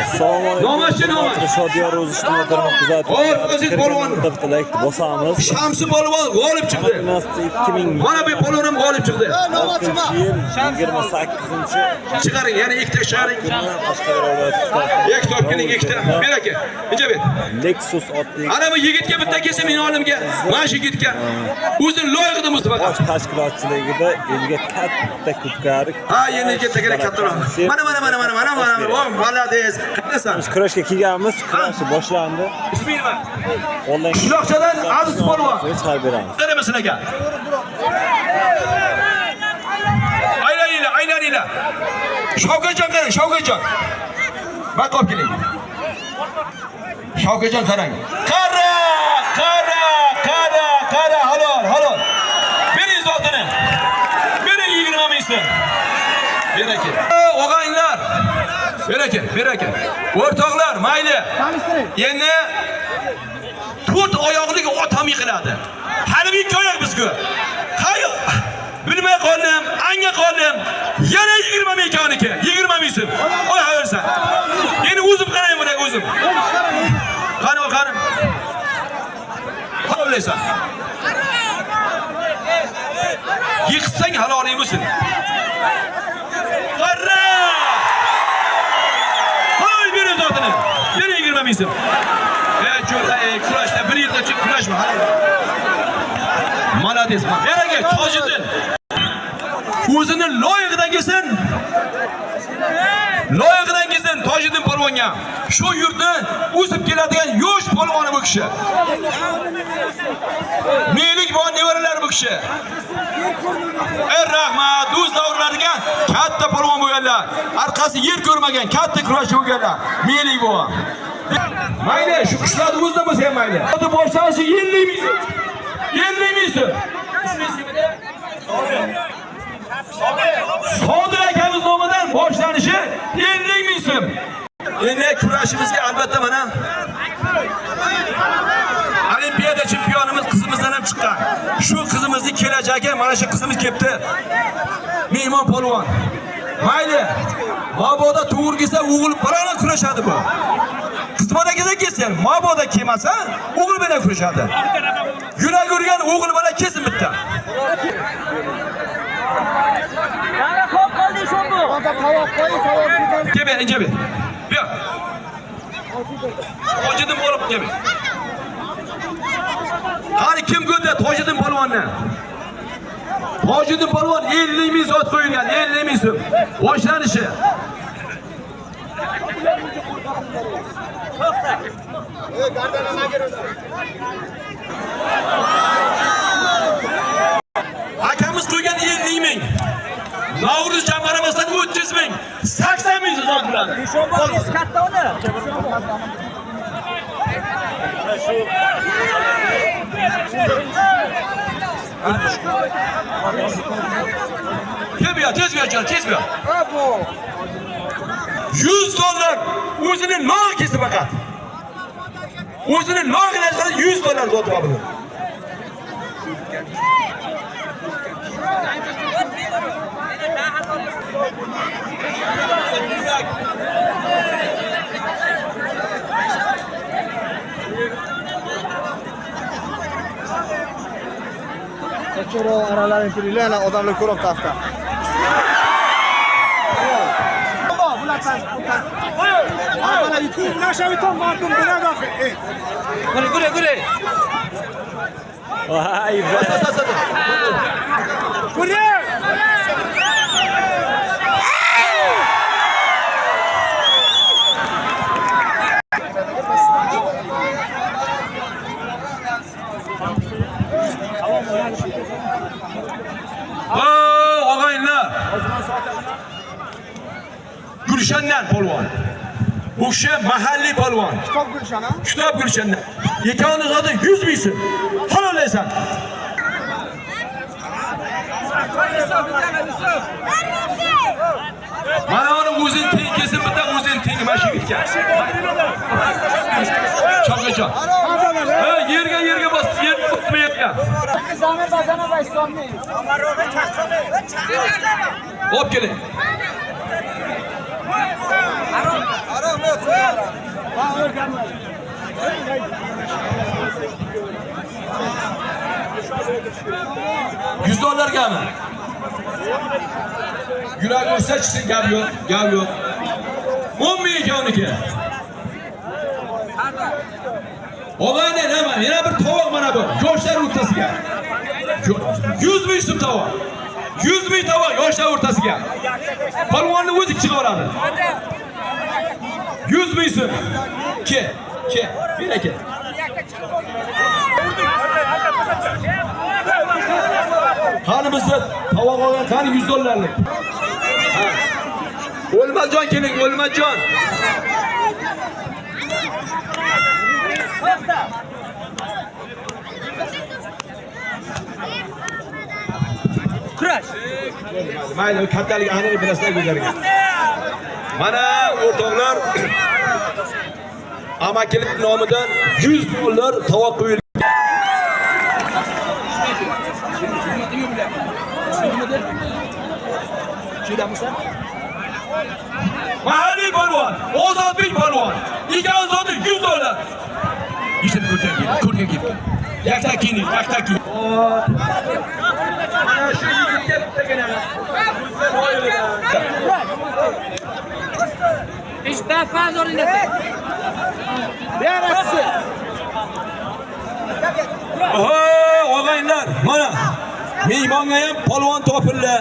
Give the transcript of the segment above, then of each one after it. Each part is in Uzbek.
Assalomu alaykum. Nomachi. Shodiyor O'zishni o'tirib kuzatib. O'ziz polvon. Bittalikni bosamiz. Shamsi polvon g'olib chiqdi. 2000. Mana bu polvonim g'olib chiqdi. 28-chi. Chiqaring, yana ikkita chiqaring. Qashqadaryo Ikkita topkining ikkita. Ber aka. Necha bet? Lexus otli. Ana bu yigitga bitta kelsa men olimga. Mana shu yigitga. O'zi loyiqdi Mustafa. Bosh tashkilotchiligida elga katta kubkari. Ha, yana kattaga kattaroq. Mana. O, malades. Qanasan? Kurashga kelganmiz, kurash boshlandi. Isming nima? Ondan Qishloqchadan Aziz polvon. chiqarib beramiz. Qaramasın aka. Aylaninglar. Shavkatjon qarang, Shavkatjon. Bak olib keling. Shavkatjon qarang. Qara. Halol. Bering zotini. Bering 20 ming so'm. Ber aka. O'g'aylar. Ber aka. O'rtoqlar, mayli. Endi 4 oyoqlik otam yiqiladi. Hali bir 2 oyoq bizku. Qayoq? Bilmay qoldim, anga qoldim. Yana 20 ming ekaniki. 20 ming so'm. Oy hayırsan. Endi o'zim qarayman bunaqa o'zim. Qani. Qo'llaysan. Yiqsang haloliy bo'lsin. Qarra! Qo'y ber zotini. Ber 20 ming so'm. Kurashda bir yilda kurashma. Malades. Ber aka, Tojiddin. O'zini loyiqidan kelsin. Tojiddin polvonga. Shu yurtni o'sib keladigan yosh polvoni bu kishi. Melik bor nevaralar bu kishi. Rahmat, o'z davrlariga katta polvon bo'lganlar. Arqasi yer ko'rmagan katta kurashchi bo'lganlar. Melik bu. Mayli, shu qishlarda o'zida bo'lsa ham mayli. Ota boshlanishi 50 ming so'm. 50 ming so'm. Sodir akamiz nomidan boshlanishi 50 ming so'm. Endi kurashimizga albatta mana Olimpiada chempionimiz qizimizdan ham chiqqan. Shu qizimizning kelajagi mana shu qizimiz kelibdi. Mehmon polvon. Mayli. Mabodo to'g'ri kelsa o'g'il bilan kurashadi bu. Qizbonaga kelsa, mabodo kelmasa, o'g'il bilan kurashadi. Yurak urgan o'g'il bilan kelsin bitta. Yana xo'p qoldi shu bu. Kebe. Ber. Tojiddin bo'lib kebe. Qani kim ko'rdi Tojiddin polvonni? Tojiddin polvon 50 ming so'm qo'yilgan, 50 ming so'm. Boshlanishi. Akamiz qo'ygan 50 ming. Navruz jamg'aramasdan 300 ming. 80 ming so'm bilan. Sho'bongiz katta uni. Tez ver. 100 dollar o'zini nog kesib faqat. O'zini nog ilashtirib 100 dollar sotib oldi. Ko'chiro aralaring turinglar, odamlar ko'rib tafta. Gure. Vay be. Og'aylar. Gulshandan polvon. Bu kishi mahalliy polvon. Kitob Gulshandan. Ekoni zoti 100 ming so'm. Halollaysan. Mana uni o'zing teng kelsin, bitta o'zing teng mashina bitgan. Chog'gacha. Yerga bosib, yer bosmayotgan. Hop keling. $100'largami? Yurak ursa chiqsin, gap yo'q, gap yo'q. 10 ming ekaniki. Og'ayni nima? Yana bir tovoq mana bu. Yoshlar o'rtasiga. 100 ming so'm tovoq. 100 ming tovoq yoshlar o'rtasiga. Polvonni o'zi chiqaradi. 100 ming so'm. Ke. Bir aka. Qani bizda tovoq olgan qani $100'lik. O'lmajon keling, O'lmajon. Kurash. Mayli, kattalik aniq bilasizlar go'zarga. Mana o'rtoqlar amakilik nomidan $100 tovoq qo'yildi. Mahalliy polvon, Ozodbek polvon, ikki zoti $100. İşte ko'rgan gap. Yaktak kiyin. Mana shu yigitga bittagina. İşte fazla oynasın. Berakisi. Og'aylar, mana mehmonga ham polvon topildi.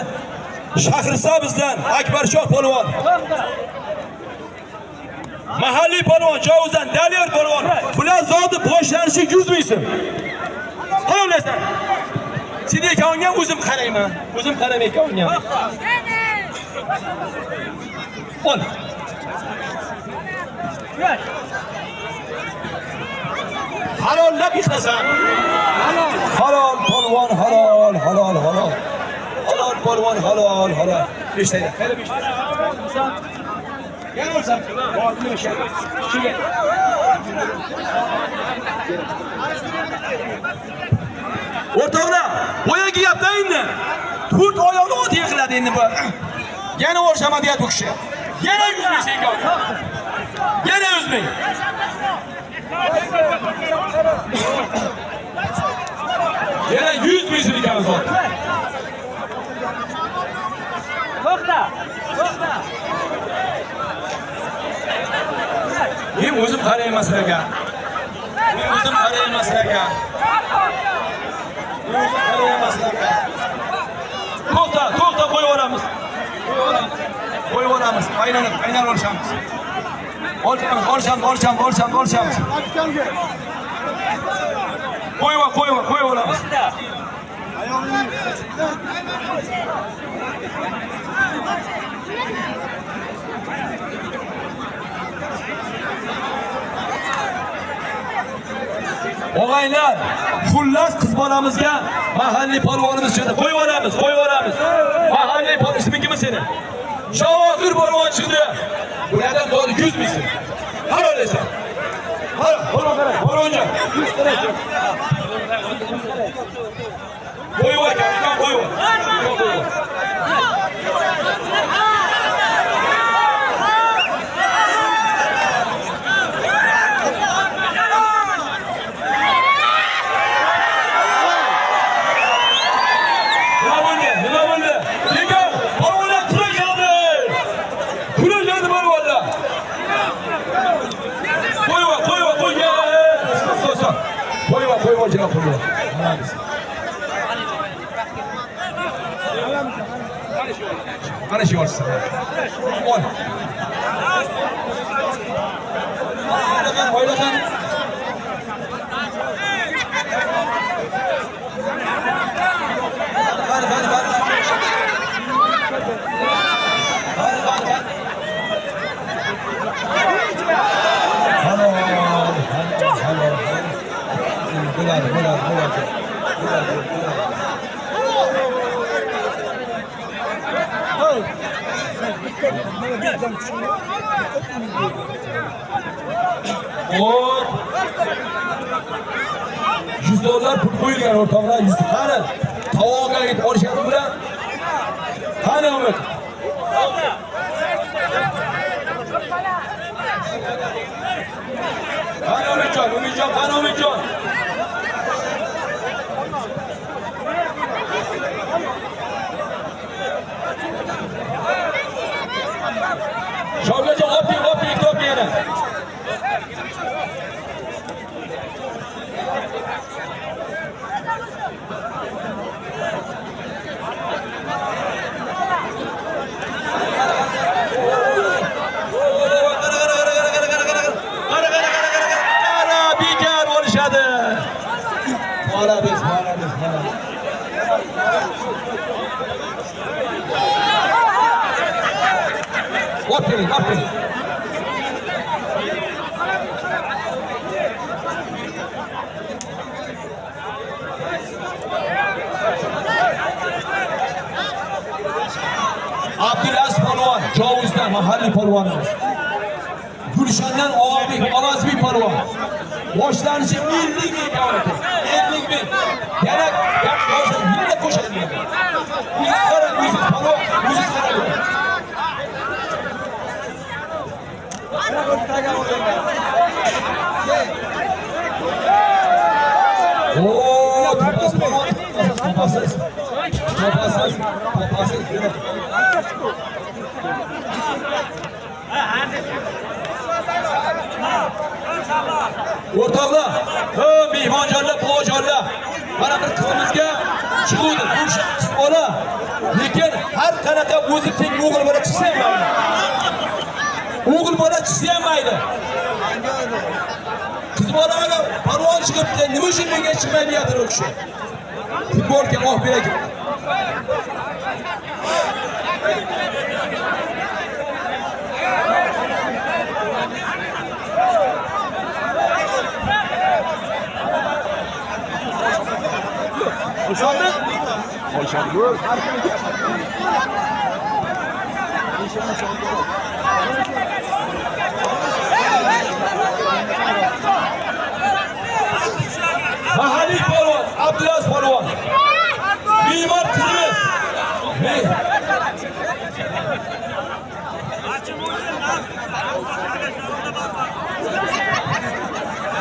Shahrisabzdan Akbarshoh polvon. Mahalliy polvon Jovuzdan Dalyor polvon. Bular zoti boshlanishi 100 ming so'm. Qolasan. Sizga ekangan o'zim qarayman. O'zim qaramay ekangan. Ol. Halollab yixlasan. Halol polvon, halol. Halol polvon, halol. Eshitaylik. Gel olsam. O'rtoqlar, boyagi gapda endi. 4 oyoqni ot yiqiladi endi bu. Yana o'rshamadi bu kishi. Yana 100 ming senga. Yana 100 ming. Yana 100 ming senga zot. To'xta. Men o'zim qarayman sizlarga. To'xta qo'yib olamiz. Aynan olishamiz. Olishamiz. Qo'yib olamiz. Og'aylar, xullas qiz bolamizga mahalliy polvonimiz chiqdi. Qo'yib olamiz. Mahalliy polvon ismi kim seni? Shovozir polvon chiqdi. Bulardan zodi 100 ming so'm. Halol esa. Polvonja. Qo'yib ol. Mana shu olsa. Ol. Oylagan. $100 pul qo'yilgan o'rtoqlar, 100 qani tovoqqa ketib olishadi bular. Qani umid. Umidjon, qani Umidjon. Shavkatjon, oping, top yana. Maalesef. Aferin. Abdülaziz Polvon, Covuzdan mahalliy polvonimiz. Gulshandan Ovozbek polvon. Boshlanishi 50 ming davlat. 50 ming. Yana gap bo'lsa, yinda qo'shadi. O'zingiz polvon, o'zingiz qarang. Oo, topasiz. O'rtoqlar, mehmonjonlar, buvajonlar, mana bir qizimizga chiquvdi, bu qiz bola. Lekin har qanaqa o'zi teng o'g'il bola chiqsa ham mayli. O'g'il bola chiqsa ham mayli. Qiz bolaga polvon chiqibdi, nima uchun menga chiqmaydi deyapti u kishi. Futbolga oq berak. Mahalliy polvon, Abdulaziz polvon. Bemor qizimiz.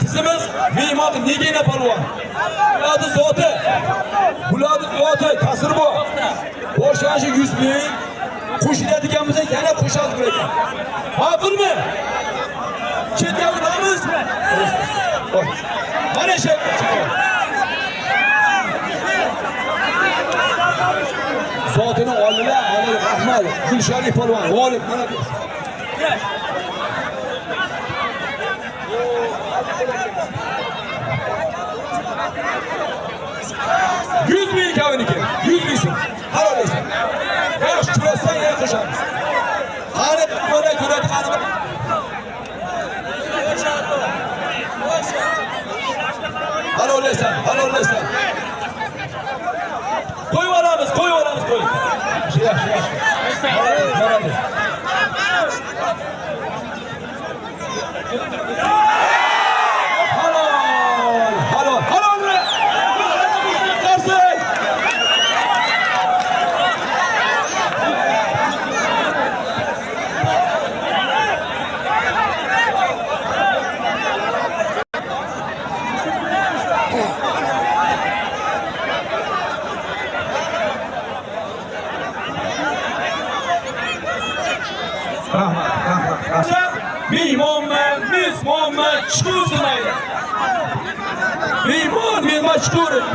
Qizimiz bemor Negina polvon. Bularning zoti ta'sir bor. Boshlanishi 100 ming. Qo'shiladigan bo'lsa yana qo'shamiz bu ekan. Ma'qulmi? Chetyapmiz. Mana shu. Zotini oldilar, mana rahmat. Gulshani polvon, g'olib mana bu. 100 ming kavniki, 100 ming so'm. Halol bo'lsin. Yosh turasdan yana qo'shamiz. Qani mana ko'radi qani. Halol bo'lsin. Qo'yib olamiz. Yaxshi. Mana. Mehmonman, chiqur demaydi. Mehmon, men mashhurim.